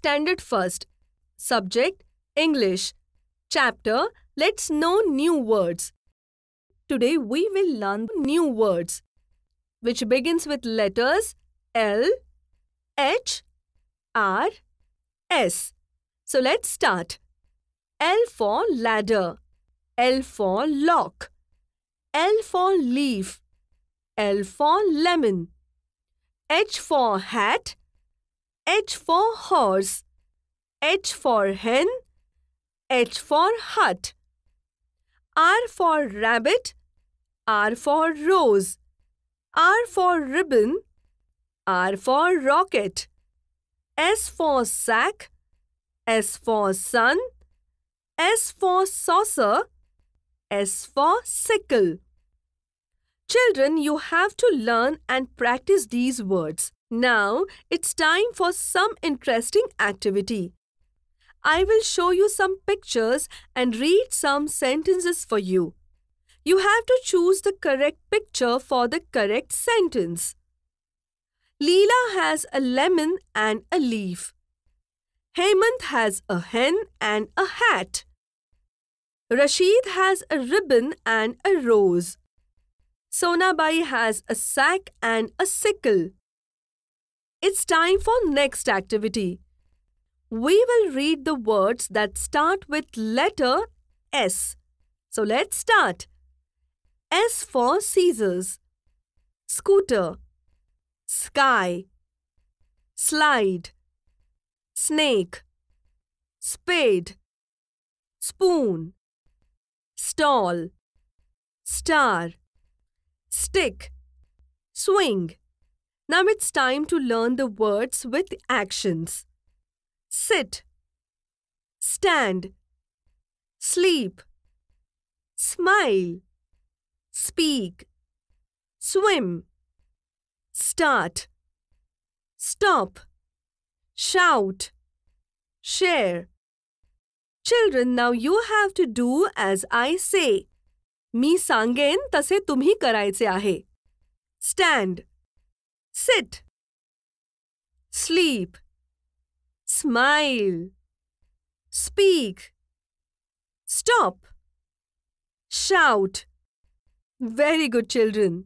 Standard first. Subject, English. Chapter, let's know new words. Today we will learn new words, which begins with letters L, H, R, S. So let's start. L for ladder, L for lock, L for leaf, L for lemon, H for hat, H for horse, H for hen, H for hut, R for rabbit, R for rose, R for ribbon, R for rocket, S for sack, S for sun, S for saucer, S for sickle. Children, you have to learn and practice these words. Now, it's time for some interesting activity. I will show you some pictures and read some sentences for you. You have to choose the correct picture for the correct sentence. Leela has a lemon and a leaf. Hemant has a hen and a hat. Rashid has a ribbon and a rose. Sonabai has a sack and a sickle. It's time for next activity. We will read the words that start with letter S. So let's start. S for scissors, scooter, sky, slide, snake, spade, spoon, stall, star, stick, swing. Now it's time to learn the words with actions. Sit, stand, sleep, smile, speak, swim, start, stop, shout, share. Children, now you have to do as I say. मी सांगेन तसे तुम्ही करायचे आहे. Stand, sit, sleep, smile, speak, stop, shout. Very good, children.